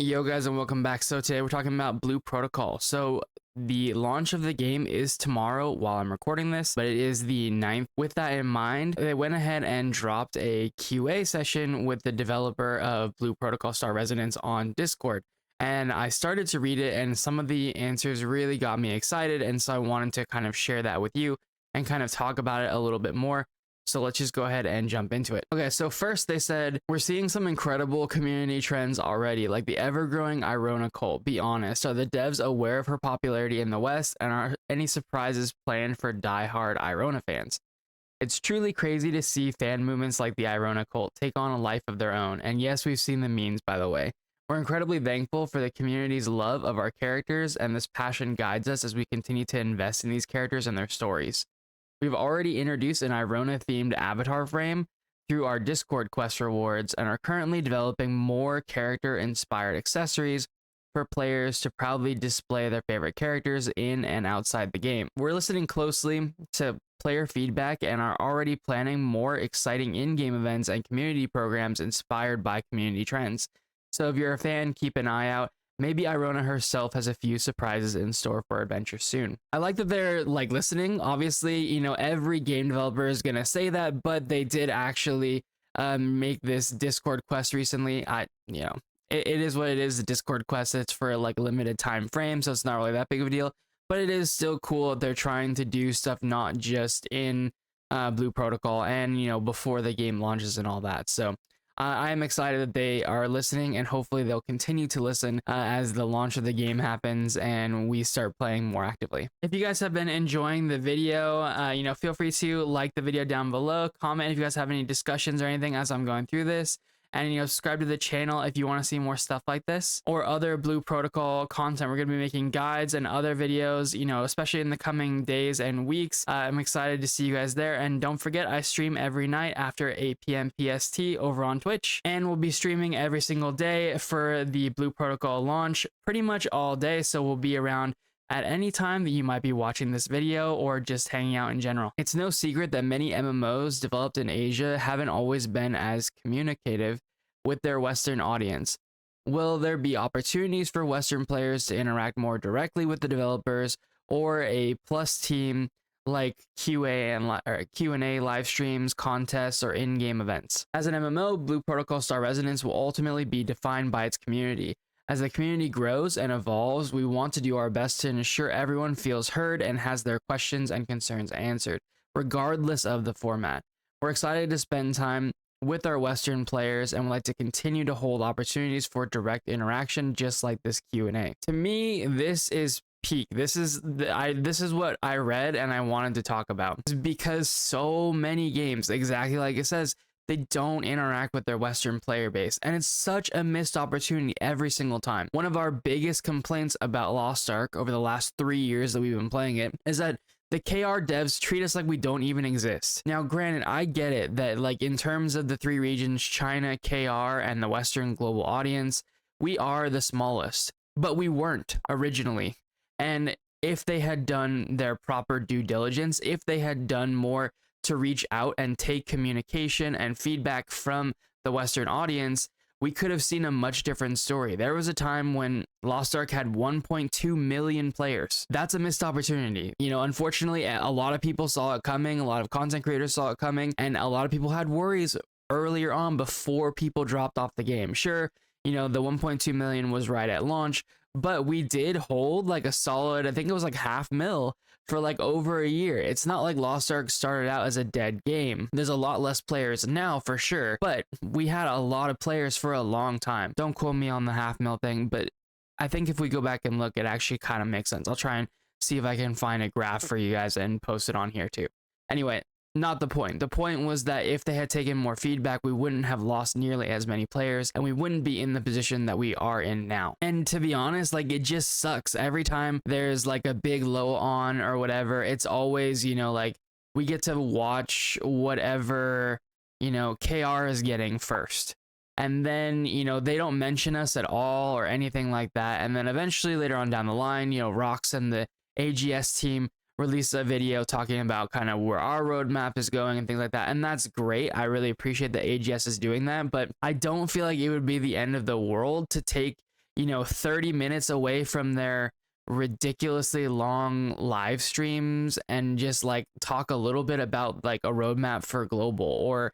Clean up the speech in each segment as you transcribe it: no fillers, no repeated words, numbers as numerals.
Yo guys, and welcome back. So today we're talking about Blue Protocol. So the launch of the game is tomorrow while I'm recording this, but it is the 9th. With that in mind, they went ahead and dropped a QA session with the developer of Blue Protocol Star Residence on Discord. And I started to read it, and some of the answers really got me excited, and so I wanted to kind of share that with you and kind of talk about it a little bit more. So let's just go ahead and jump into it. Okay, so first they said, we're seeing some incredible community trends already, like the ever-growing Airona cult. Be honest, are the devs aware of her popularity in the West, and are any surprises planned for die-hard Airona fans? It's truly crazy to see fan movements like the Airona cult take on a life of their own, and yes, we've seen the memes, by the way. We're incredibly thankful for the community's love of our characters, and this passion guides us as we continue to invest in these characters and their stories. We've already introduced an Airona-themed avatar frame through our Discord quest rewards and are currently developing more character-inspired accessories for players to proudly display their favorite characters in and outside the game. We're listening closely to player feedback and are already planning more exciting in-game events and community programs inspired by community trends. So if you're a fan, keep an eye out. Maybe Airona herself has a few surprises in store for adventure soon. I like that they're listening. Obviously, you know, every game developer is gonna say that, but they did actually make this Discord quest recently. It is what it is. The Discord quest, it's for like a limited time frame, so it's not really that big of a deal. But it is still cool that they're trying to do stuff not just in Blue Protocol and, you know, before the game launches and all that. So I am excited that they are listening, and hopefully they'll continue to listen as the launch of the game happens and we start playing more actively. If you guys have been enjoying the video, you know, feel free to like the video down below, comment if you guys have any discussions or anything as I'm going through this, and, you know, subscribe to the channel if you want to see more stuff like this or other Blue Protocol content. We're going to be making guides and other videos, you know, especially in the coming days and weeks. I'm excited to see you guys there. And don't forget, I stream every night after 8 p.m. PST over on Twitch, and we'll be streaming every single day for the Blue Protocol launch pretty much all day. So we'll be around at any time that you might be watching this video or just hanging out in general. It's no secret that many MMOs developed in Asia haven't always been as communicative with their Western audience. Will there be opportunities for Western players to interact more directly with the developers, or a plus team like Q&A live streams, contests, or in-game events? As an MMO, Blue Protocol Star Residence will ultimately be defined by its community. As the community grows and evolves, we want to do our best to ensure everyone feels heard and has their questions and concerns answered, regardless of the format. We're excited to spend time with our Western players and would like to continue to hold opportunities for direct interaction, just like this Q&A. To me, this is peak. This is what I read and I wanted to talk about, because so many games, exactly like it says, they don't interact with their Western player base, and it's such a missed opportunity every single time. One of our biggest complaints about Lost Ark over the last 3 years that we've been playing it is that the KR devs treat us like we don't even exist. Now, granted, I get it that, like, in terms of the three regions, China, KR, and the Western global audience, we are the smallest, but we weren't originally. And if they had done their proper due diligence, if they had done more to reach out and take communication and feedback from the Western audience, we could have seen a much different story. There was a time when Lost Ark had 1.2 million players. That's a missed opportunity. You know, unfortunately, a lot of people saw it coming, a lot of content creators saw it coming, and a lot of people had worries earlier on before people dropped off the game. Sure, you know, the 1.2 million was right at launch, but we did hold like a solid, I think it was like 500,000 for like over a year. It's not like Lost Ark started out as a dead game. There's a lot less players now for sure, but we had a lot of players for a long time. Don't quote me on the 500,000 thing, but I think if we go back and look, it actually kind of makes sense. I'll try and see if I can find a graph for you guys and post it on here too. Anyway, not the point. The point was that if they had taken more feedback, we wouldn't have lost nearly as many players, and we wouldn't be in the position that we are in now. And to be honest, like, it just sucks. Every time there's like a big low on or whatever, it's always, you know, like, we get to watch whatever, you know, KR is getting first. And then, you know, they don't mention us at all or anything like that. And then eventually later on down the line, you know, Rox and the AGS team release a video talking about kind of where our roadmap is going and things like that. And that's great. I really appreciate that AGS is doing that, but I don't feel like it would be the end of the world to take, 30 minutes away from their ridiculously long live streams and just like talk a little bit about like a roadmap for global, or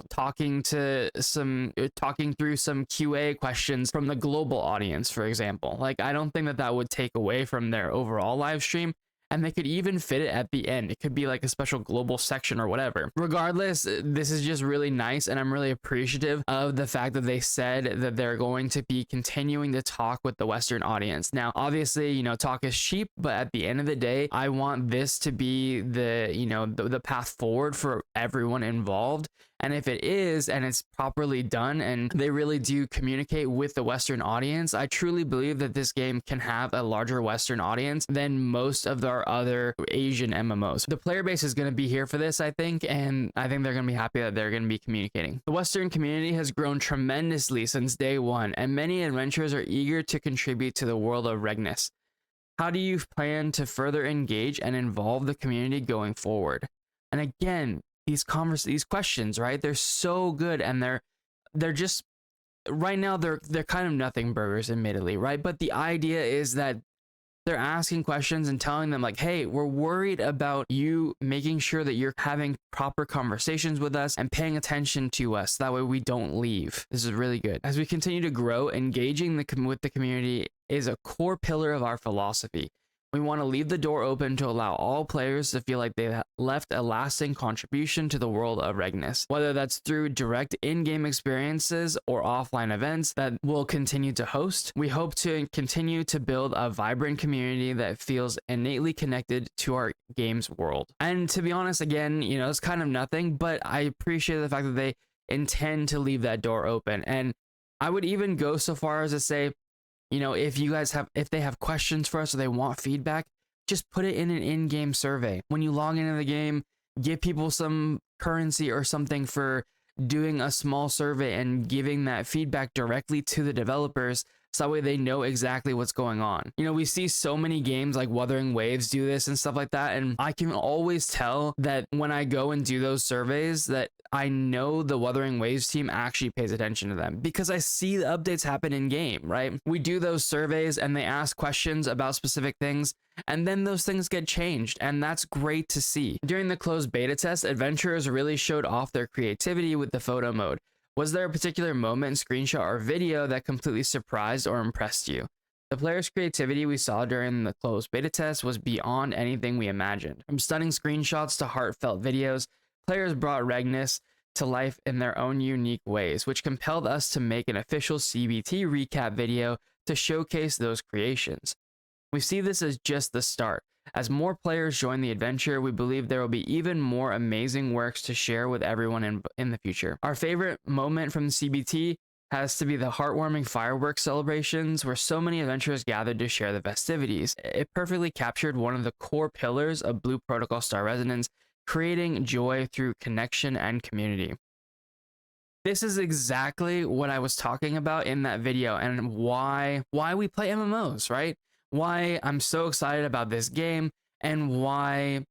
talking through some QA questions from the global audience, for example. Like, I don't think that that would take away from their overall live stream, and they could even fit it at the end. It could be like a special global section or whatever. Regardless, this is just really nice, and I'm really appreciative of the fact that they said that they're going to be continuing to talk with the Western audience. Now, obviously, talk is cheap, but at the end of the day, I want this to be the path forward for everyone involved. And if it is, and it's properly done, and they really do communicate with the Western audience, I truly believe that this game can have a larger Western audience than most of our other Asian MMOs. The player base is going to be here for this, I think, and I think they're going to be happy that they're going to be communicating. The Western community has grown tremendously since day one, and many adventurers are eager to contribute to the world of Regnus. How do you plan to further engage and involve the community going forward? And again, these questions, right? They're so good, and they're just right now they're kind of nothing burgers, admittedly, right? But the idea is that they're asking questions and telling them like, hey, we're worried about you making sure that you're having proper conversations with us and paying attention to us. That way we don't leave. This is really good. As we continue to grow, engaging with the community is a core pillar of our philosophy. We want to leave the door open to allow all players to feel like they left a lasting contribution to the world of Regnus, whether that's through direct in-game experiences or offline events that we'll continue to host. We hope to continue to build a vibrant community that feels innately connected to our game's world. And to be honest, again, it's kind of nothing, but I appreciate the fact that they intend to leave that door open. And I would even go so far as to say, if they have questions for us or they want feedback, just put it in an in-game survey. When you log into the game, give people some currency or something for doing a small survey and giving that feedback directly to the developers, so that way they know exactly what's going on. We see so many games like Wuthering Waves do this and stuff like that, and I can always tell that when I go and do those surveys that I know the Wuthering Waves team actually pays attention to them, because I see the updates happen in game, right? We do those surveys and they ask questions about specific things, and then those things get changed, and that's great to see. During the closed beta test, adventurers really showed off their creativity with the photo mode. Was there a particular moment, screenshot, or video that completely surprised or impressed you? The players' creativity we saw during the closed beta test was beyond anything we imagined. From stunning screenshots to heartfelt videos, players brought Regnus to life in their own unique ways, which compelled us to make an official CBT recap video to showcase those creations. We see this as just the start. As more players join the adventure, we believe there will be even more amazing works to share with everyone in the future. Our favorite moment from the CBT has to be the heartwarming fireworks celebrations, where so many adventurers gathered to share the festivities. It perfectly captured one of the core pillars of Blue Protocol Star Resonance, creating joy through connection and community. This is exactly what I was talking about in that video, and why we play MMOs, right? Why I'm so excited about this game, and why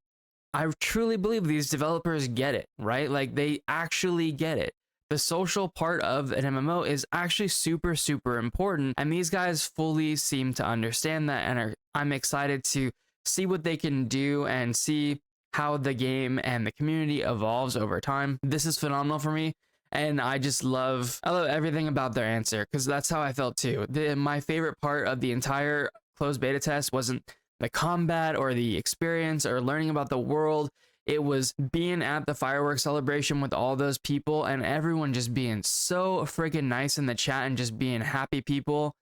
I truly believe these developers get it, right? Like, they actually get it. The social part of an MMO is actually super, super important, and these guys fully seem to understand that, and I'm excited to see what they can do and see how the game and the community evolves over time. This is phenomenal for me, and I love everything about their answer, because that's how I felt too. My favorite part of the entire closed beta test wasn't the combat or the experience or learning about the world. It was being at the fireworks celebration with all those people and everyone just being so freaking nice in the chat and just being happy people.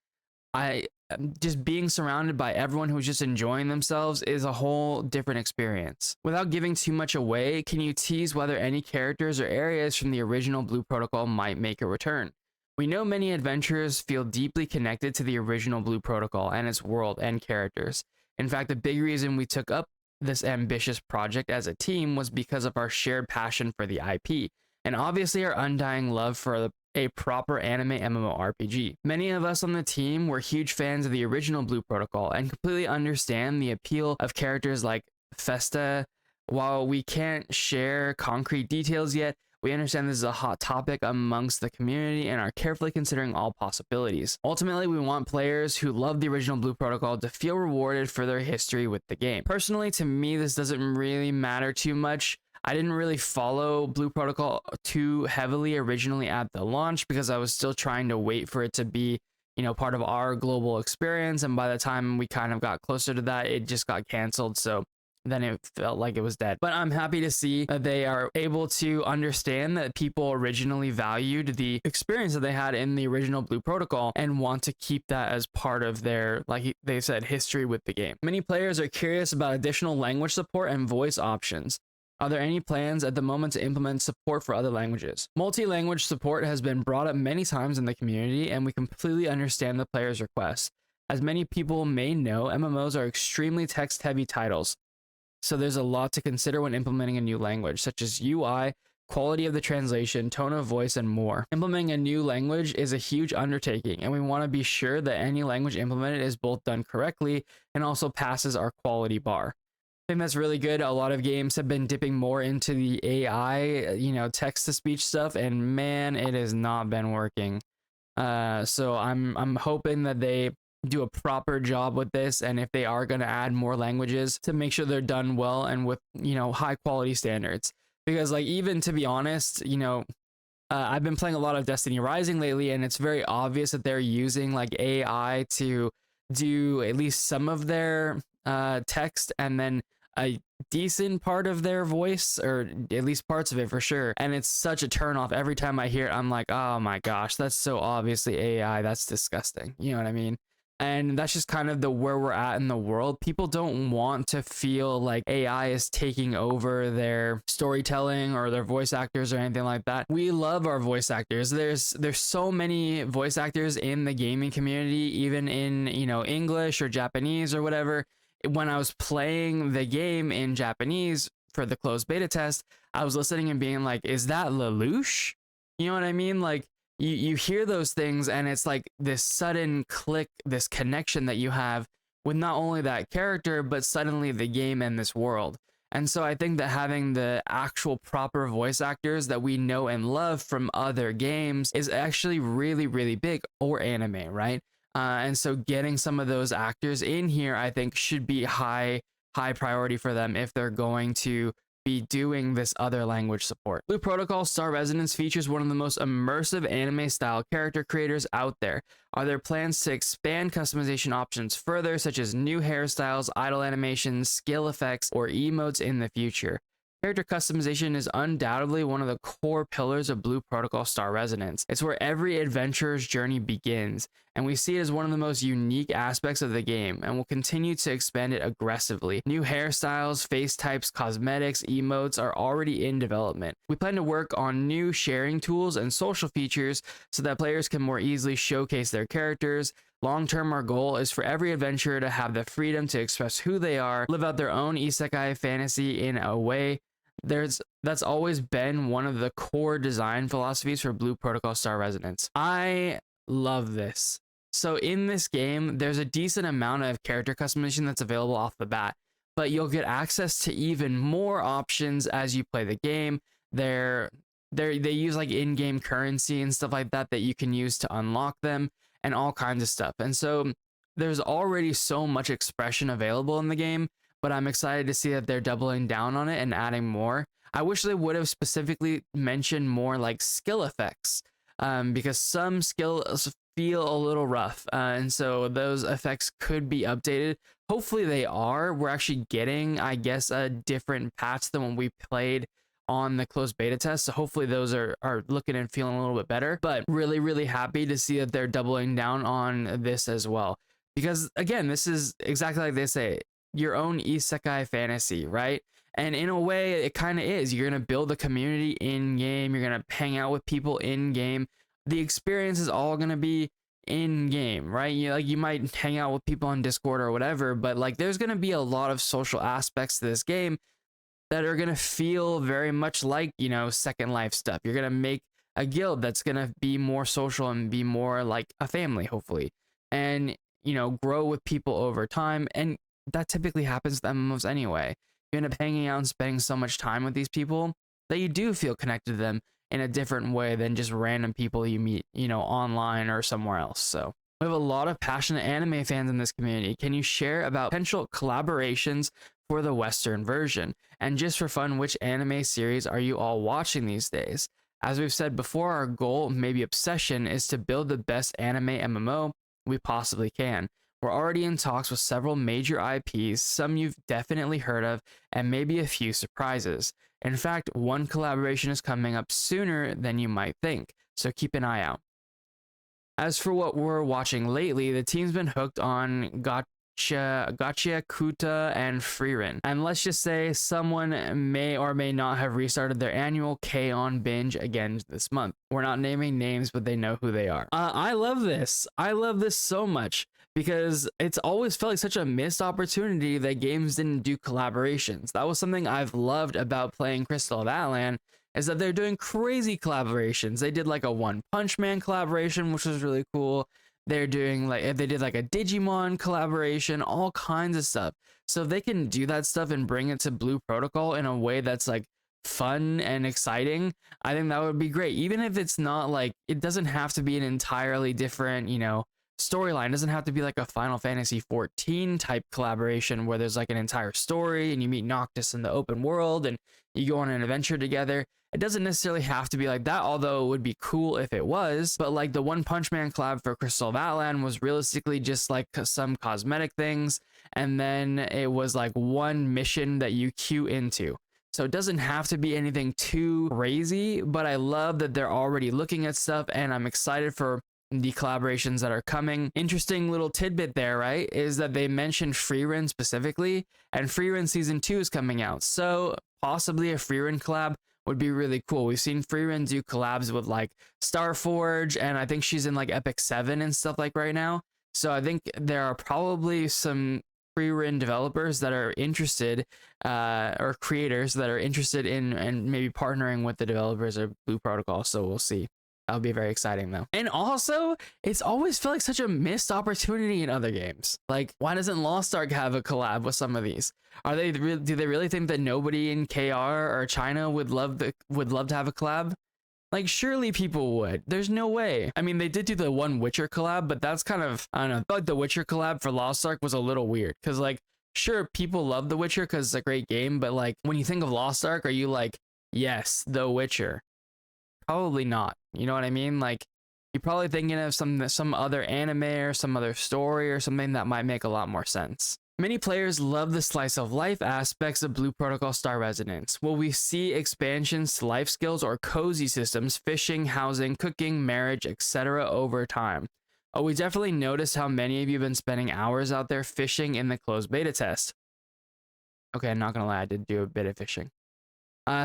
Just being surrounded by everyone who's just enjoying themselves is a whole different experience. Without giving too much away, can you tease whether any characters or areas from the original Blue Protocol might make a return? We know many adventurers feel deeply connected to the original Blue Protocol and its world and characters. In fact, a big reason we took up this ambitious project as a team was because of our shared passion for the IP, and obviously our undying love for a proper anime MMORPG. Many of us on the team were huge fans of the original Blue Protocol and completely understand the appeal of characters like Festa. While we can't share concrete details yet, We understand this is a hot topic amongst the community and are carefully considering all possibilities. Ultimately, we want players who love the original Blue Protocol to feel rewarded for their history with the game. Personally, to me, this doesn't really matter too much. I didn't really follow Blue Protocol too heavily originally at the launch because I was still trying to wait for it to be, you know, part of our global experience. And by the time we kind of got closer to that, it just got canceled. So then it felt like it was dead. But I'm happy to see that they are able to understand that people originally valued the experience that they had in the original Blue Protocol and want to keep that as part of their, like they said, history with the game. Many players are curious about additional language support and voice options. Are there any plans at the moment to implement support for other languages? Multi-language support has been brought up many times in the community, and we completely understand the players' requests. As many people may know, MMOs are extremely text-heavy titles, so there's a lot to consider when implementing a new language, such as UI, quality of the translation, tone of voice, and more. Implementing a new language is a huge undertaking, and we want to be sure that any language implemented is both done correctly and also passes our quality bar. I think that's really good. A lot of games have been dipping more into the AI, you know, text-to-speech stuff, and man, it has not been working. So I'm hoping that they do a proper job with this, and if they are going to add more languages, to make sure they're done well and with, you know, high quality standards. Because, like, even to be honest, you know, I've been playing a lot of Destiny Rising lately, and it's very obvious that they're using like AI to do at least some of their text and then a decent part of their voice, or at least parts of it for sure. And it's such a turnoff. Every time I hear it, I'm like, oh my gosh, that's so obviously AI. That's disgusting. You know what I mean? And that's just kind of the where we're at in the world. People don't want to feel like AI is taking over their storytelling or their voice actors or anything like that. We love our voice actors. There's so many voice actors in the gaming community, even in, you know, English or Japanese or whatever. When I was playing the game in Japanese for the closed beta test, I was listening and being like, is that Lelouch? You know what I mean? Like, you hear those things and it's like this sudden click, this connection that you have with not only that character, but suddenly the game and this world. And so I think that having the actual proper voice actors that we know and love from other games is actually really, really big, or anime, right? And so getting some of those actors in here, I think, should be high priority for them if they're going to be doing this other language support. Blue Protocol Star Resonance features one of the most immersive anime style character creators out there. Are there plans to expand customization options further, such as new hairstyles, idle animations, skill effects, or emotes in the future? Character customization is undoubtedly one of the core pillars of Blue Protocol Star Resonance. It's where every adventurer's journey begins, and we see it as one of the most unique aspects of the game, and will continue to expand it aggressively. New hairstyles, face types, cosmetics, emotes are already in development. We plan to work on new sharing tools and social features so that players can more easily showcase their characters. Long term, our goal is for every adventurer to have the freedom to express who they are, live out their own isekai fantasy in a way. That's always been one of the core design philosophies for Blue Protocol Star Resonance. I love this. So in this game, there's a decent amount of character customization that's available off the bat, but you'll get access to even more options as you play the game. They use like in-game currency and stuff like that that you can use to unlock them, and all kinds of stuff. And so there's already so much expression available in the game, but I'm excited to see that they're doubling down on it and adding more. I wish they would have specifically mentioned more like skill effects, because some skills feel a little rough, and so those effects could be updated. Hopefully they are. We're actually getting, I guess, a different patch than when we played on the closed beta test, so hopefully those are looking and feeling a little bit better. But really, really happy to see that they're doubling down on this as well, because again, this is exactly like they say, your own isekai fantasy, right? And in a way, it kind of is. You're going to build a community in game. You're going to hang out with people in game. The experience is all going to be in game, right? You might hang out with people on Discord or whatever, but like there's going to be a lot of social aspects to this game that are going to feel very much like, you know, Second Life stuff. You're going to make a guild that's going to be more social and be more like a family, hopefully, and, you know, grow with people over time. And that typically happens to MMOs anyway. You end up hanging out and spending so much time with these people that you do feel connected to them, in a different way than just random people you meet, you know, online or somewhere else. So we have a lot of passionate anime fans in this community. Can you share about potential collaborations for the Western version? And just for fun, which anime series are you all watching these days? As we've said before, our goal, maybe obsession, is to build the best anime MMO we possibly can. We're already in talks with several major IPs, some you've definitely heard of, and maybe a few surprises. In fact, one collaboration is coming up sooner than you might think, so keep an eye out. As for what we're watching lately, the team's been hooked on Gotcha, Kuta, and Frieren. And let's just say someone may or may not have restarted their annual K-On! Binge again this month. We're not naming names, but they know who they are. I love this. I love this so much because it's always felt like such a missed opportunity that games didn't do collaborations. That was something I've loved about playing Crystal of Atlan, is that they're doing crazy collaborations. They did like a One Punch Man collaboration, which was really cool. They're doing like, they did like a Digimon collaboration, all kinds of stuff. So if they can do that stuff and bring it to Blue Protocol in a way that's like fun and exciting, I think that would be great. Even if it's not like, it doesn't have to be an entirely different, you know, storyline. It doesn't have to be like a Final Fantasy 14 type collaboration where there's like an entire story and you meet Noctis in the open world and you go on an adventure together. It doesn't necessarily have to be like that, although it would be cool if it was. But like the One Punch Man collab for Crystal of Atlan was realistically just like some cosmetic things, and then it was like one mission that you queue into. So it doesn't have to be anything too crazy, but I love that they're already looking at stuff, and I'm excited for the collaborations that are coming. Interesting little tidbit there, right, is that they mentioned Frieren specifically, and Frieren Season 2 is coming out. So possibly a Frieren collab would be really cool. We've seen Frieren do collabs with like Starforge, and I think she's in like Epic 7 and stuff like right now. So I think there are probably some Frieren developers that are interested, or creators that are interested in and maybe partnering with the developers of Blue Protocol. So we'll see. That'll be very exciting though. And also, it's always felt like such a missed opportunity in other games. Like, why doesn't Lost Ark have a collab with some of these? Are they do they really think that nobody in KR or China would love to have a collab? Like, surely people would. There's no way. I mean, they did do the one Witcher collab, but that's kind of, I don't know, I feel like the Witcher collab for Lost Ark was a little weird. Because like, sure, people love The Witcher because it's a great game, but like, when you think of Lost Ark, are you like, yes, The Witcher? Probably not. You know what I mean? Like, you're probably thinking of some other anime or some other story or something that might make a lot more sense. Many players love the slice of life aspects of Blue Protocol Star Resonance. Will we see expansions to life skills or cozy systems, fishing, housing, cooking, marriage, etc. over time? Oh, we definitely noticed how many of you have been spending hours out there fishing in the closed beta test. Okay, I'm not gonna lie, I did do a bit of fishing.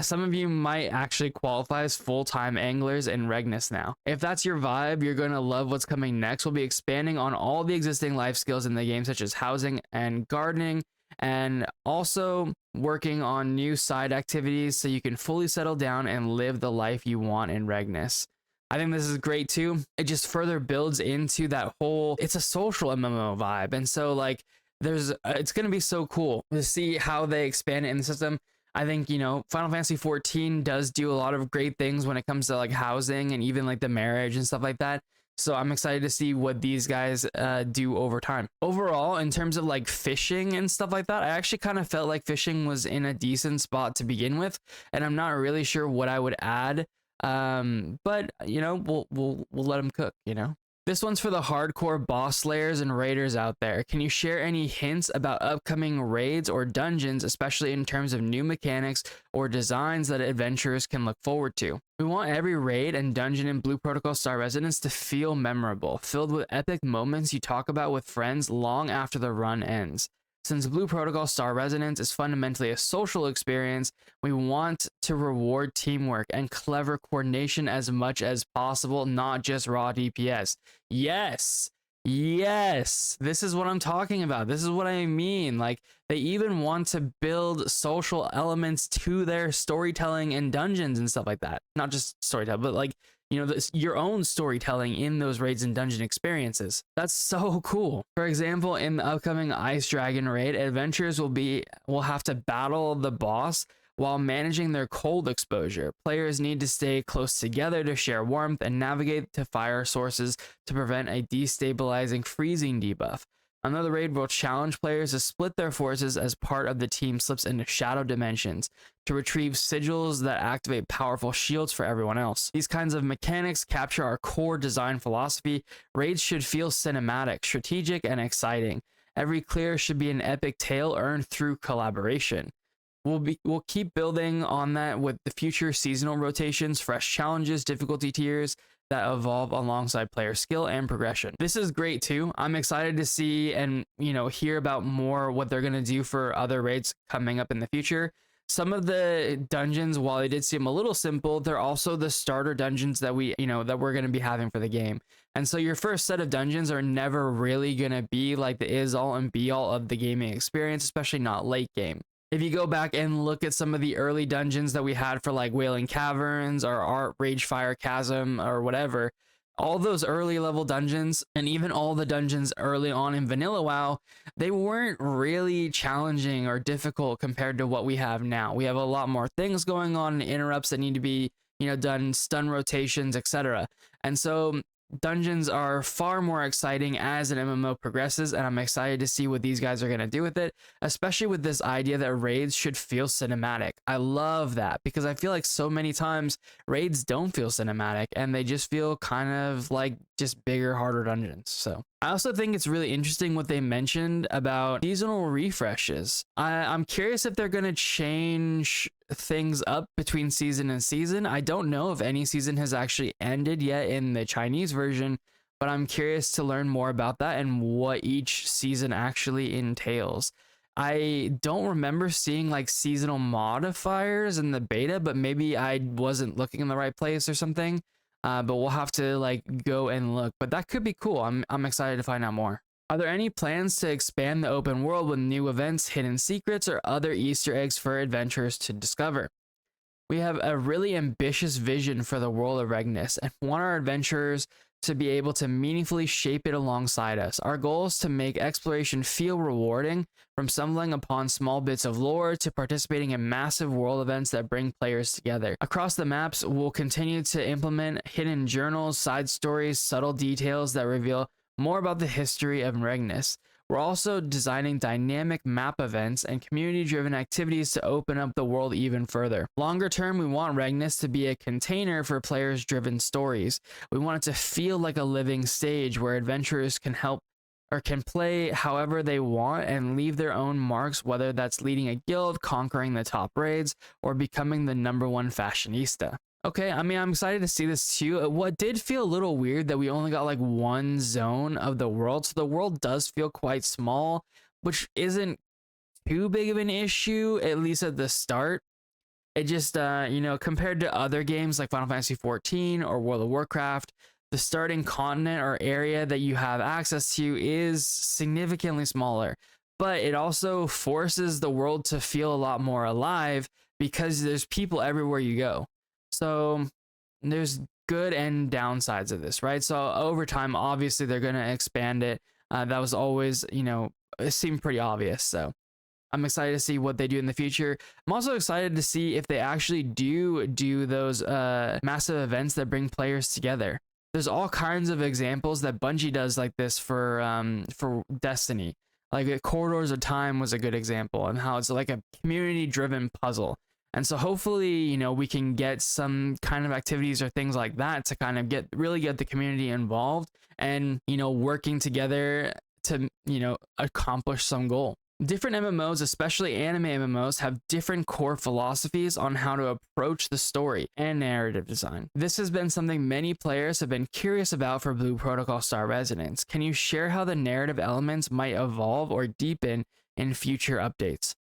Some of you might actually qualify as full-time anglers in Regnus now. If that's your vibe, you're going to love what's coming next. We'll be expanding on all the existing life skills in the game, such as housing and gardening, and also working on new side activities so you can fully settle down and live the life you want in Regnus. I think this is great too. It just further builds into that whole, it's a social MMO vibe. And so like, it's going to be so cool to see how they expand it in the system. I think, you know, Final Fantasy 14 does do a lot of great things when it comes to like housing and even like the marriage and stuff like that. So I'm excited to see what these guys do over time. Overall, in terms of like fishing and stuff like that, I actually kind of felt like fishing was in a decent spot to begin with, and I'm not really sure what I would add. But you know, we'll let them cook, you know. This one's for the hardcore boss slayers and raiders out there. Can you share any hints about upcoming raids or dungeons, especially in terms of new mechanics or designs that adventurers can look forward to? We want every raid and dungeon in Blue Protocol Star Resonance to feel memorable, filled with epic moments you talk about with friends long after the run ends. Since Blue Protocol Star Resonance is fundamentally a social experience, we want to reward teamwork and clever coordination as much as possible, not just raw DPS. Yes, yes, this is what I'm talking about. This is what I mean. Like, they even want to build social elements to their storytelling and dungeons and stuff like that. Not just storytelling, but like, you know, your own storytelling in those raids and dungeon experiences. That's so cool. For example, in the upcoming Ice Dragon raid, adventurers will have to battle the boss while managing their cold exposure. Players need to stay close together to share warmth and navigate to fire sources to prevent a destabilizing freezing debuff. Another raid will challenge players to split their forces as part of the team slips into shadow dimensions to retrieve sigils that activate powerful shields for everyone else. These kinds of mechanics capture our core design philosophy. Raids should feel cinematic, strategic, and exciting. Every clear should be an epic tale earned through collaboration. We'll keep building on that with the future seasonal rotations, fresh challenges, difficulty tiers that evolve alongside player skill and progression. This is great too. I'm excited to see and hear about more what they're gonna do for other raids coming up in the future. Some of the dungeons, while they did seem a little simple, they're also the starter dungeons that we're gonna be having for the game. And so your first set of dungeons are never really gonna be like the is all and be all of the gaming experience, especially not late game. If you go back and look at some of the early dungeons that we had for like Wailing Caverns or Art Ragefire Chasm or whatever, all those early level dungeons and even all the dungeons early on in Vanilla WoW, they weren't really challenging or difficult compared to what we have now. We have a lot more things going on, interrupts that need to be, done, stun rotations, etc. And so dungeons are far more exciting as an MMO progresses, and I'm excited to see what these guys are going to do with it, especially with this idea that raids should feel cinematic. I love that because I feel like so many times raids don't feel cinematic and they just feel kind of like just bigger, harder dungeons. So I also think it's really interesting what they mentioned about seasonal refreshes. I'm curious if they're going to change things up between season and season. I don't know if any season has actually ended yet in the Chinese version, but I'm curious to learn more about that and what each season actually entails. I don't remember seeing like seasonal modifiers in the beta, but maybe I wasn't looking in the right place or something. But we'll have to like go and look, but that could be cool. I'm excited to find out more. Are there any plans to expand the open world with new events, hidden secrets, or other Easter eggs for adventurers to discover? We have a really ambitious vision for the world of Regnus and want our adventurers to be able to meaningfully shape it alongside us. Our goal is to make exploration feel rewarding, from stumbling upon small bits of lore to participating in massive world events that bring players together. Across the maps, we'll continue to implement hidden journals, side stories, subtle details that reveal more about the history of Regnus. We're also designing dynamic map events and community-driven activities to open up the world even further. Longer term, we want Regnus to be a container for players-driven stories. We want it to feel like a living stage where adventurers can play however they want and leave their own marks, whether that's leading a guild, conquering the top raids, or becoming the #1 fashionista. Okay, I mean, I'm excited to see this too. What did feel a little weird that we only got like one zone of the world. So the world does feel quite small, which isn't too big of an issue, at least at the start. It just, compared to other games like Final Fantasy XIV or World of Warcraft, the starting continent or area that you have access to is significantly smaller. But it also forces the world to feel a lot more alive because there's people everywhere you go. So there's good and downsides of this, right? So over time, obviously they're going to expand it. That was always, it seemed pretty obvious. So I'm excited to see what they do in the future. I'm also excited to see if they actually do those massive events that bring players together. There's all kinds of examples that Bungie does like this for Destiny. Like Corridors of Time was a good example, and how it's like a community-driven puzzle. And so hopefully, we can get some kind of activities or things like that to kind of really get the community involved and, working together to, accomplish some goal. Different MMOs, especially anime MMOs, have different core philosophies on how to approach the story and narrative design. This has been something many players have been curious about for Blue Protocol Star Residence. Can you share how the narrative elements might evolve or deepen in future updates?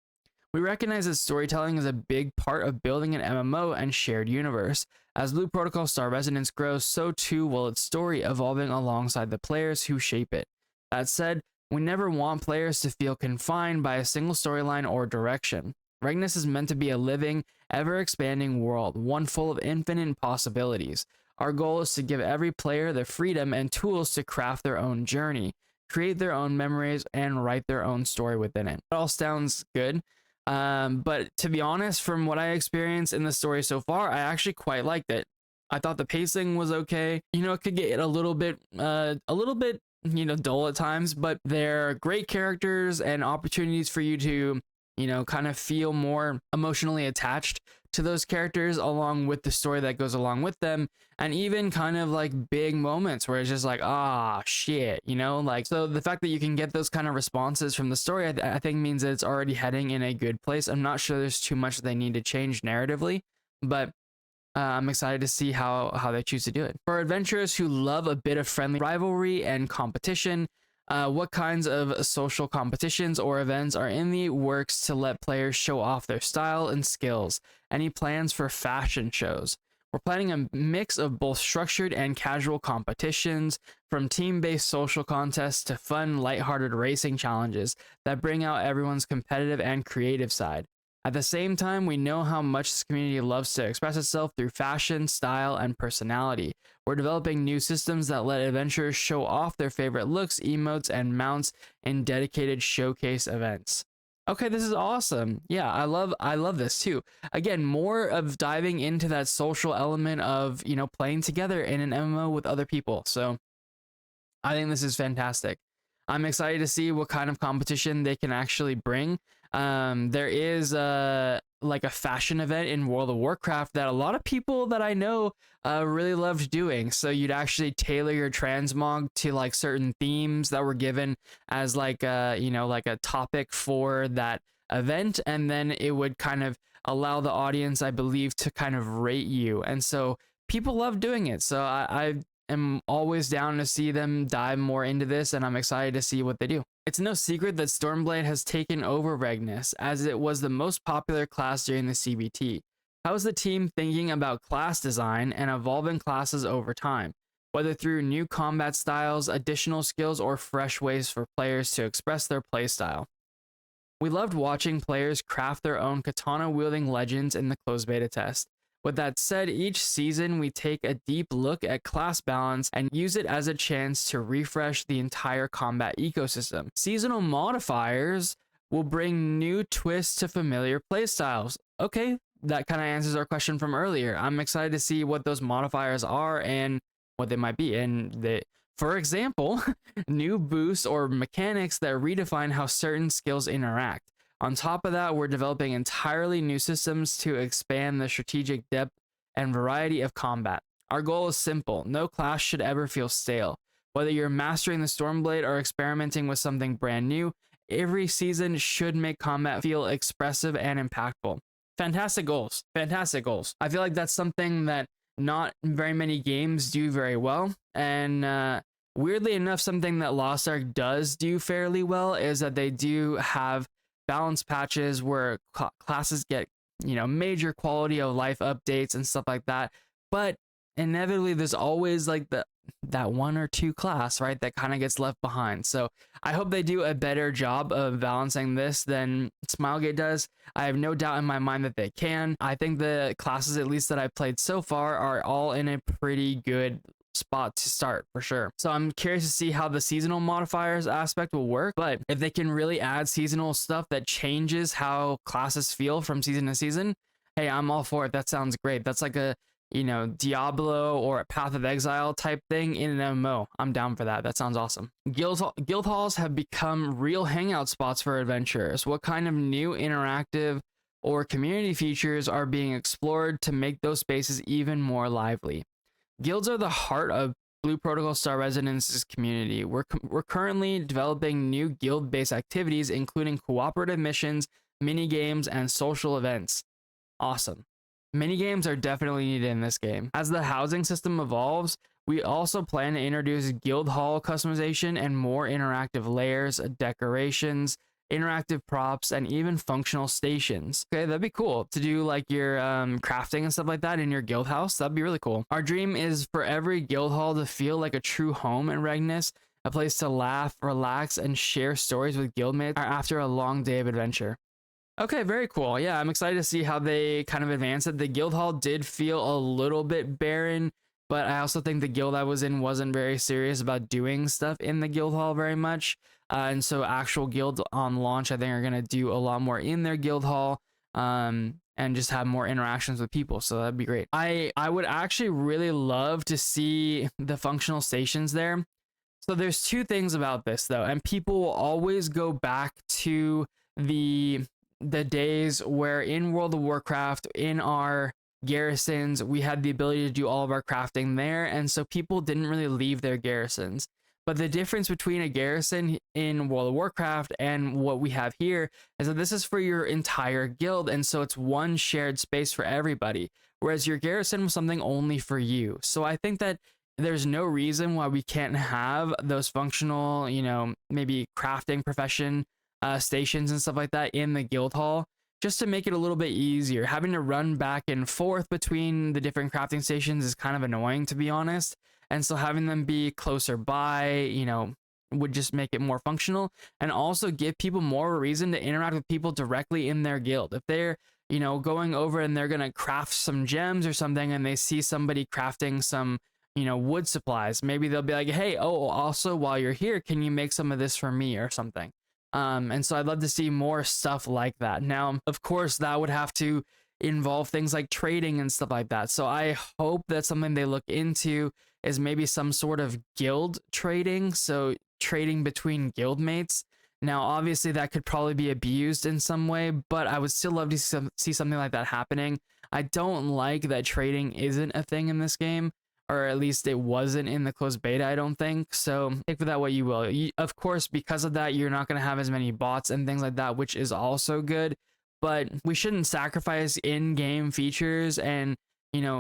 We recognize that storytelling is a big part of building an MMO and shared universe. As Blue Protocol Star Residence grows, so too will its story evolving alongside the players who shape it. That said, we never want players to feel confined by a single storyline or direction. Regnus is meant to be a living, ever-expanding world, one full of infinite possibilities. Our goal is to give every player the freedom and tools to craft their own journey, create their own memories, and write their own story within it. It all sounds good. But to be honest, from what I experienced in the story so far, I actually quite liked it. I thought the pacing was okay. You know, it could get a little bit, you know, dull at times, but they're great characters and opportunities for you to, you know, kind of feel more emotionally attached to those characters along with the story that goes along with them, and even kind of like big moments where it's just like, ah, shit, you know, like, so the fact that you can get those kind of responses from the story, I think means that it's already heading in a good place. I'm not sure there's too much they need to change narratively, but I'm excited to see how they choose to do it. For adventurers who love a bit of friendly rivalry and competition, what kinds of social competitions or events are in the works to let players show off their style and skills? Any plans for fashion shows? We're planning a mix of both structured and casual competitions, from team-based social contests to fun, lighthearted racing challenges that bring out everyone's competitive and creative side. At the same time, we know how much this community loves to express itself through fashion, style, and personality. We're developing new systems that let adventurers show off their favorite looks, emotes, and mounts in dedicated showcase events. Okay, this is awesome. Yeah, I love this too. Again, more of diving into that social element of, you know, playing together in an MMO with other people. So I think this is fantastic. I'm excited to see what kind of competition they can actually bring. There is like a fashion event in World of Warcraft that a lot of people that I know really loved doing. So you'd actually tailor your transmog to like certain themes that were given as like you know, like a topic for that event, and then it would kind of allow the audience, I believe, to kind of rate you. And so people love doing it. So I am always down to see them dive more into this, and I'm excited to see what they do. It's no secret that Stormblade has taken over Regnus, as it was the most popular class during the CBT. How is the team thinking about class design and evolving classes over time, whether through new combat styles, additional skills, or fresh ways for players to express their playstyle? We loved watching players craft their own katana-wielding legends in the closed beta test. With that said, each season we take a deep look at class balance and use it as a chance to refresh the entire combat ecosystem. Seasonal modifiers will bring new twists to familiar playstyles. Okay, that kind of answers our question from earlier. I'm excited to see what those modifiers are and what they might be. And they, for example, new boosts or mechanics that redefine how certain skills interact. On top of that, we're developing entirely new systems to expand the strategic depth and variety of combat. Our goal is simple: no class should ever feel stale. Whether you're mastering the Stormblade or experimenting with something brand new, every season should make combat feel expressive and impactful. Fantastic goals. Fantastic goals. I feel like that's something that not very many games do very well. And weirdly enough, something that Lost Ark does do fairly well is that they do have balance patches where classes get, you know, major quality of life updates and stuff like that. But inevitably, there's always like that one or two class, right, that kind of gets left behind. So I hope they do a better job of balancing this than Smilegate does. I have no doubt in my mind that they can. I think the classes, at least that I've played so far, are all in a pretty good spot to start for sure. So I'm curious to see how the seasonal modifiers aspect will work, but if they can really add seasonal stuff that changes how classes feel from season to season, hey, I'm all for it. That sounds great. That's like a, you know, Diablo or a Path of Exile type thing in an MMO. I'm down for that. That sounds awesome. Guild halls have become real hangout spots for adventurers. What kind of new interactive or community features are being explored to make those spaces even more lively? Guilds are the heart of Blue Protocol Star Residence's community. We're currently developing new guild-based activities, including cooperative missions, mini games, and social events. Awesome. Mini games are definitely needed in this game. As the housing system evolves, we also plan to introduce guild hall customization and more interactive layers, decorations, interactive props, and even functional stations. Okay, that'd be cool to do like your crafting and stuff like that in your guild house. That'd be really cool. Our dream is for every guild hall to feel like a true home in Regnus, a place to laugh, relax, and share stories with guildmates after a long day of adventure. Okay, very cool. Yeah, I'm excited to see how they kind of advance it. The guild hall did feel a little bit barren but I also think the guild I was in wasn't very serious about doing stuff in the guild hall very much. And so actual guild on launch, I think, are going to do a lot more in their guild hall, and just have more interactions with people. So that'd be great. I would actually really love to see the functional stations there. So there's two things about this though, and people will always go back to the days where in World of Warcraft, in our garrisons, we had the ability to do all of our crafting there, and so people didn't really leave their garrisons. But the difference between a garrison in World of Warcraft and what we have here is that this is for your entire guild, and so it's one shared space for everybody, whereas your garrison was something only for you. So I think that there's no reason why we can't have those functional, maybe crafting profession stations and stuff like that in the guild hall, just to make it a little bit easier. Having to run back and forth between the different crafting stations is kind of annoying, to be honest. And so having them be closer by, would just make it more functional, and also give people more reason to interact with people directly in their guild. If they're, going over and they're going to craft some gems or something, and they see somebody crafting some, wood supplies, maybe they'll be like, hey, oh, also while you're here, can you make some of this for me or something? And so I'd love to see more stuff like that. Now, of course, that would have to involve things like trading and stuff like that. So I hope that's something they look into, is maybe some sort of guild trading. So trading between guild mates. Now, obviously that could probably be abused in some way, but I would still love to see something like that happening. I don't like that trading isn't a thing in this game, or at least it wasn't in the closed beta, I don't think. So take for that what you will. Of course, because of that, you're not going to have as many bots and things like that, which is also good. But we shouldn't sacrifice in-game features and,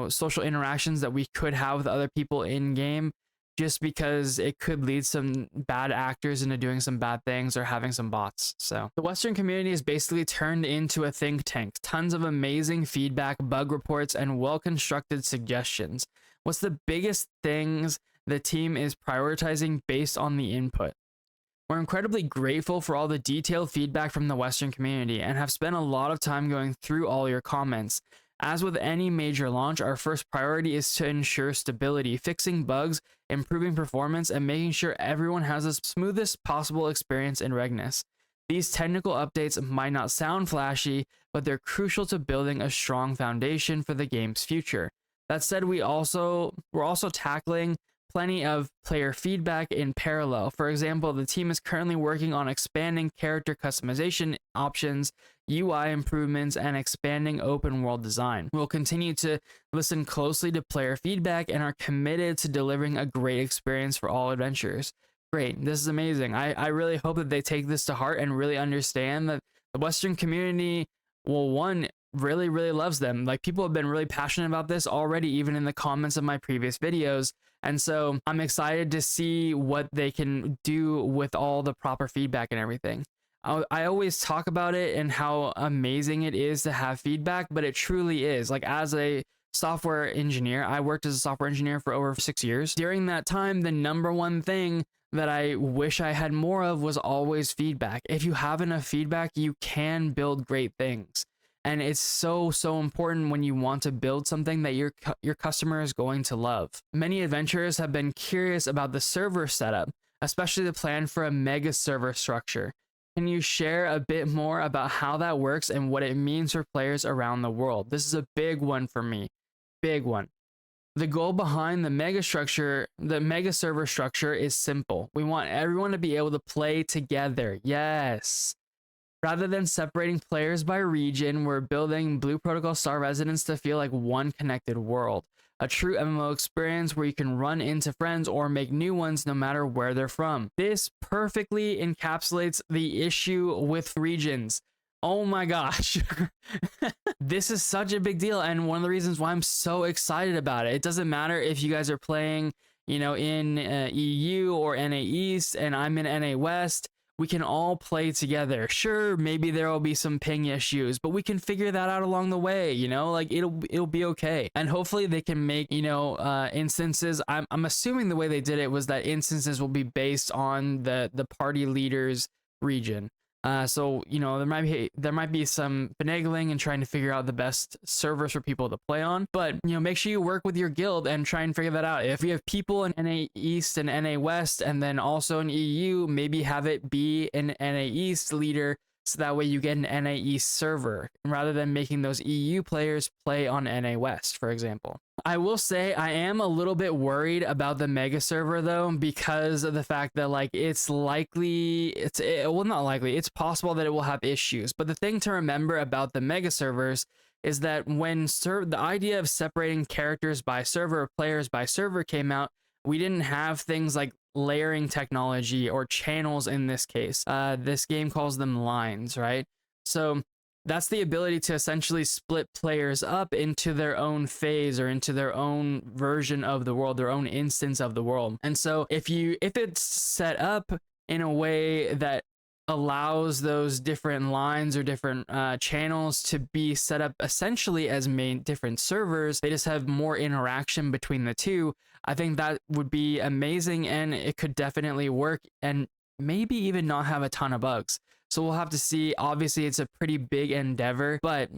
social interactions that we could have with other people in-game just because it could lead some bad actors into doing some bad things or having some bots. So the Western community is basically turned into a think tank. Tons of amazing feedback, bug reports, and well-constructed suggestions. What's the biggest things the team is prioritizing based on the input? We're incredibly grateful for all the detailed feedback from the Western community and have spent a lot of time going through all your comments. As with any major launch, our first priority is to ensure stability, fixing bugs, improving performance, and making sure everyone has the smoothest possible experience in Regnus. These technical updates might not sound flashy, but they're crucial to building a strong foundation for the game's future. That said, we're also tackling plenty of player feedback in parallel. For example, the team is currently working on expanding character customization options, UI improvements, and expanding open world design. We'll continue to listen closely to player feedback and are committed to delivering a great experience for all adventurers. Great, this is amazing. I really hope that they take this to heart and really understand that the Western community, well, one, really loves them. Like, people have been really passionate about this already, even in the comments of my previous videos. And so I'm excited to see what they can do with all the proper feedback and everything. I always talk about it and how amazing it is to have feedback, but it truly is. Like, as a software engineer, I worked as a software engineer for over 6 years. During that time, the number one thing that I wish I had more of was always feedback. If you have enough feedback, you can build great things. And it's so important when you want to build something that your customer is going to love. Many adventurers have been curious about the server setup, especially the plan for a mega server structure. Can you share a bit more about how that works and what it means for players around the world? This is a big one for me. Big one. The goal behind the mega server structure is simple. We want everyone to be able to play together. Yes. Rather than separating players by region, we're building Blue Protocol Star Residence to feel like one connected world. A true MMO experience where you can run into friends or make new ones no matter where they're from. This perfectly encapsulates the issue with regions. Oh my gosh. This is such a big deal, and one of the reasons why I'm so excited about it. It doesn't matter if you guys are playing, in EU or NA East and I'm in NA West. We can all play together. Sure, maybe there will be some ping issues, but we can figure that out along the way, like it'll be okay. And hopefully they can make, instances. I'm assuming the way they did it was that instances will be based on the party leader's region. So you know there might be some finagling and trying to figure out the best servers for people to play on. But you know, make sure you work with your guild and try and figure that out. If you have people in NA East and NA West, and then also in EU, maybe have it be an NA East leader, so that way you get an NA East server rather than making those EU players play on NA West, for example. I will say I am a little bit worried about the mega server though, because of the fact that like it's possible that it will have issues. But the thing to remember about the mega servers is that when the idea of separating characters by server or players by server came out, we didn't have things like layering technology or channels in this case. This game calls them lines, right? So that's the ability to essentially split players up into their own phase or into their own version of the world, their own instance of the world. And so if it's set up in a way that allows those different lines or different channels to be set up essentially as different servers, they just have more interaction between the two, I think that would be amazing, and it could definitely work and maybe even not have a ton of bugs. So we'll have to see. Obviously, it's a pretty big endeavor, but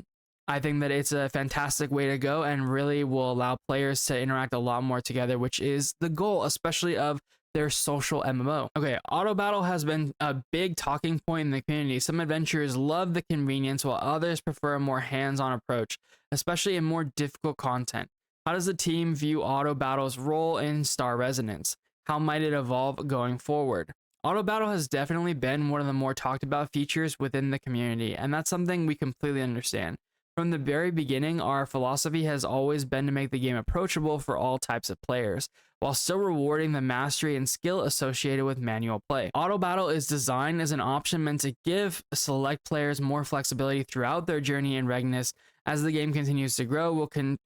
I think that it's a fantastic way to go and really will allow players to interact a lot more together, which is the goal, especially of their social MMO. Okay, auto battle has been a big talking point in the community. Some adventurers love the convenience, while others prefer a more hands-on approach, especially in more difficult content. How does the team view auto battle's role in Star Resonance? How might it evolve going forward? Auto battle has definitely been one of the more talked about features within the community, and that's something we completely understand. From the very beginning, our philosophy has always been to make the game approachable for all types of players, while still rewarding the mastery and skill associated with manual play. Auto battle is designed as an option meant to give select players more flexibility throughout their journey in readiness. As the game continues to grow,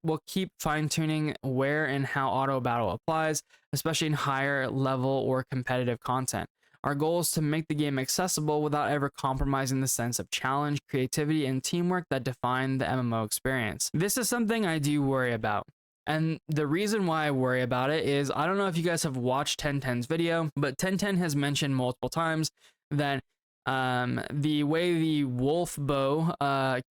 we'll keep fine-tuning where and how auto battle applies, especially in higher level or competitive content. Our goal is to make the game accessible without ever compromising the sense of challenge, creativity, and teamwork that define the MMO experience. This is something I do worry about. And the reason why I worry about it is, I don't know if you guys have watched 1010's video, but 1010 has mentioned multiple times that the way the wolf bow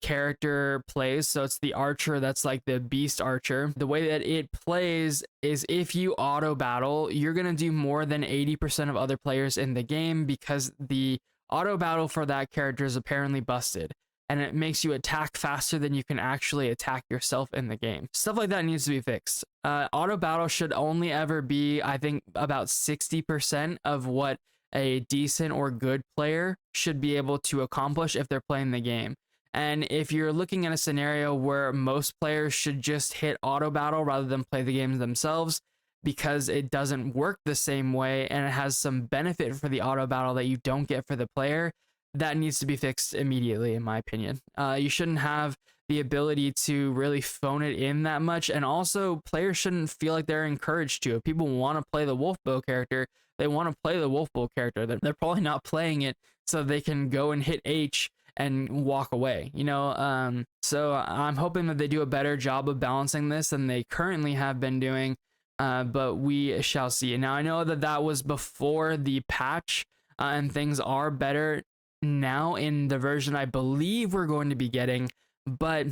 character plays, so it's the archer that's like the beast archer, the way that it plays is if you auto battle, you're gonna do more than 80% of other players in the game, because the auto battle for that character is apparently busted, and it makes you attack faster than you can actually attack yourself in the game. Stuff like that needs to be fixed. Auto battle should only ever be, I think, about 60% of what a decent or good player should be able to accomplish if they're playing the game. And if you're looking at a scenario where most players should just hit auto battle rather than play the games themselves, because it doesn't work the same way and it has some benefit for the auto battle that you don't get for the player, that needs to be fixed immediately, in my opinion. You shouldn't have the ability to really phone it in that much, and also players shouldn't feel like they're encouraged to. If people want to play the Wolfbow character, they want to play the Wolfbow character. They're probably not playing it so they can go and hit H and walk away, you know? So I'm hoping that they do a better job of balancing this than they currently have been doing, but we shall see. Now, I know that that was before the patch, and things are better now in the version I believe we're going to be getting, but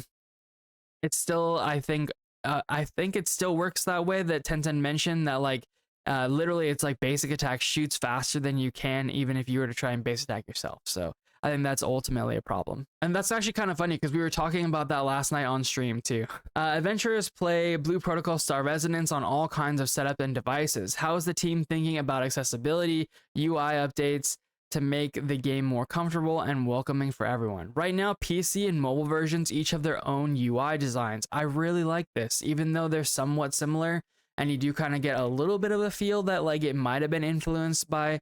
it's still, I think it still works that way that Tenten mentioned, that like literally it's like basic attack shoots faster than you can even if you were to try and base attack yourself. So I think that's ultimately a problem. And that's actually kind of funny because we were talking about that last night on stream too. Adventurers play Blue Protocol Star Resonance on all kinds of setup and devices. How is the team thinking about accessibility, UI updates to make the game more comfortable and welcoming for everyone? Right now, PC and mobile versions each have their own UI designs. I really like this, even though they're somewhat similar, and you do kind of get a little bit of a feel that like it might have been influenced by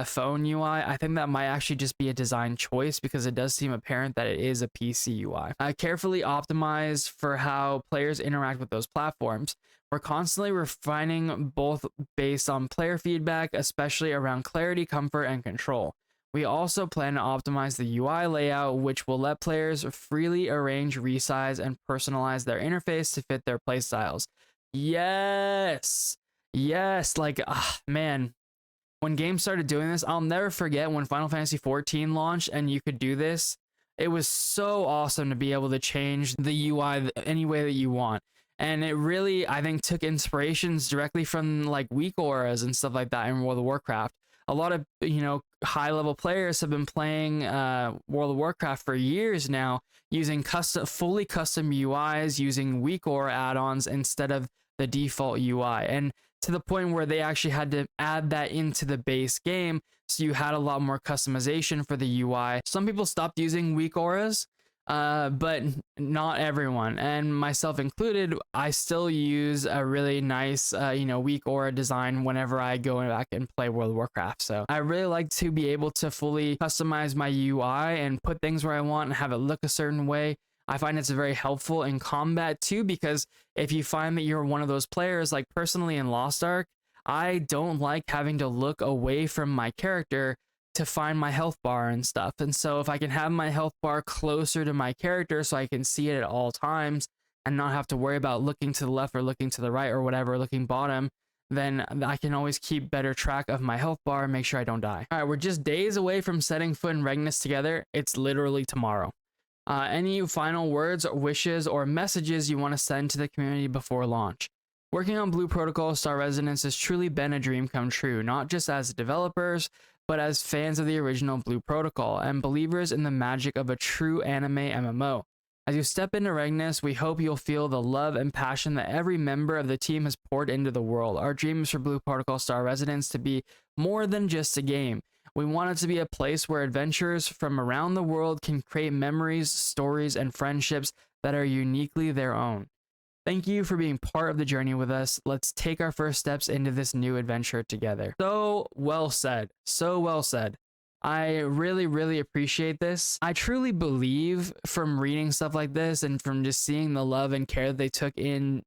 phone UI. I think that might actually just be a design choice because it does seem apparent that it is a PC UI. Carefully optimized for how players interact with those platforms. We're constantly refining both based on player feedback, especially around clarity, comfort, and control. We also plan to optimize the UI layout, which will let players freely arrange, resize, and personalize their interface to fit their playstyles. Yes! Yes! Like, man. when games started doing this, I'll never forget when Final Fantasy 14 launched and you could do this. It was so awesome to be able to change the UI any way that you want. And it really, I think, took inspirations directly from like weak auras and stuff like that in World of Warcraft. A lot of, high level players have been playing World of Warcraft for years now, using fully custom UIs, using weak aura add-ons instead of the default UI. And to the point where they actually had to add that into the base game, so you had a lot more customization for the UI. Some people stopped using weak auras, but not everyone, and myself included. I still use a really nice, weak aura design whenever I go back and play World of Warcraft. So I really like to be able to fully customize my UI and put things where I want and have it look a certain way. I find it's very helpful in combat too, because if you find that you're one of those players, like personally in Lost Ark, I don't like having to look away from my character to find my health bar and stuff. And so if I can have my health bar closer to my character so I can see it at all times and not have to worry about looking to the left or looking to the right or whatever, looking bottom, then I can always keep better track of my health bar and make sure I don't die. All right, we're just days away from setting foot in Regnus together. It's literally tomorrow. Any final words, wishes, or messages you want to send to the community before launch? Working on Blue Protocol Star Residence has truly been a dream come true, not just as developers, but as fans of the original Blue Protocol and believers in the magic of a true anime MMO. As you step into Regnus, we hope you'll feel the love and passion that every member of the team has poured into the world. Our dream is for Blue Protocol Star Residence to be more than just a game. We want it to be a place where adventurers from around the world can create memories, stories, and friendships that are uniquely their own. Thank you for being part of the journey with us. Let's take our first steps into this new adventure together. So well said. So well said. I really, really appreciate this. I truly believe from reading stuff like this and from just seeing the love and care that they took in,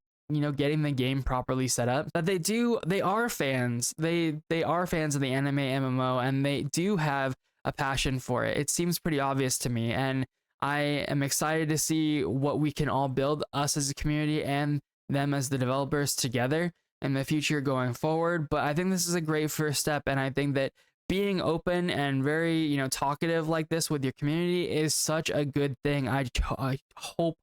getting the game properly set up, that they are fans. They are fans of the anime MMO, and they do have a passion for it. It seems pretty obvious to me, and I am excited to see what we can all build, us as a community and them as the developers together in the future going forward. But I think this is a great first step, and I think that being open and very, talkative like this with your community is such a good thing. I hope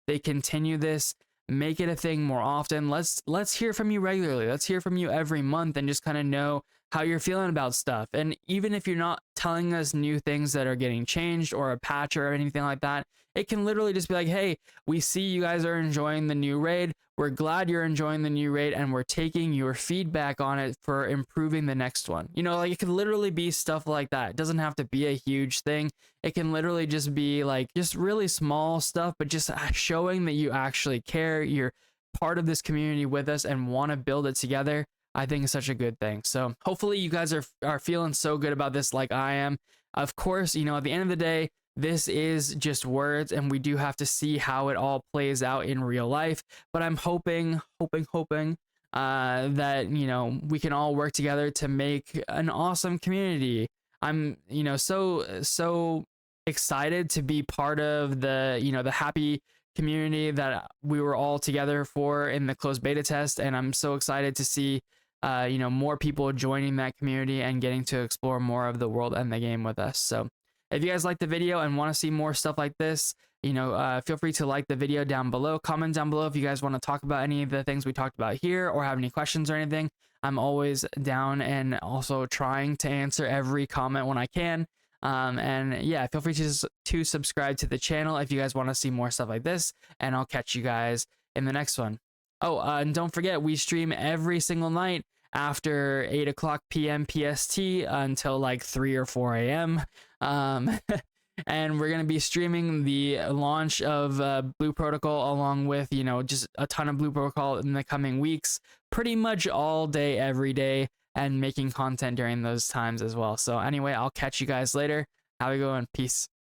they continue this, make it a thing more often. Let's hear from you regularly. Let's hear from you every month and just kind of know how you're feeling about stuff. And even if you're not telling us new things that are getting changed or a patch or anything like that, it can literally just be like, hey, we see you guys are enjoying the new raid. We're glad you're enjoying the new raid, and we're taking your feedback on it for improving the next one. It could literally be stuff like that. It doesn't have to be a huge thing. It can literally just be like just really small stuff, but just showing that you actually care. You're part of this community with us and want to build it together. I think is such a good thing. So hopefully you guys are feeling so good about this like I am. Of course, at the end of the day, this is just words, and we do have to see how it all plays out in real life. But I'm hoping that, we can all work together to make an awesome community. I'm, so excited to be part of the, the happy community that we were all together for in the closed beta test. And I'm so excited to see, more people joining that community and getting to explore more of the world and the game with us. So if you guys like the video and want to see more stuff like this, feel free to like the video down below. Comment down below if you guys want to talk about any of the things we talked about here or have any questions or anything. I'm always down and also trying to answer every comment when I can. And yeah, feel free to subscribe to the channel if you guys want to see more stuff like this, and I'll catch you guys in the next one. Oh, and don't forget, we stream every single night after 8 o'clock p.m. PST until like 3 or 4 a.m. And we're going to be streaming the launch of Blue Protocol along with, just a ton of Blue Protocol in the coming weeks, pretty much all day, every day, and making content during those times as well. So anyway, I'll catch you guys later. Have a good one. Peace.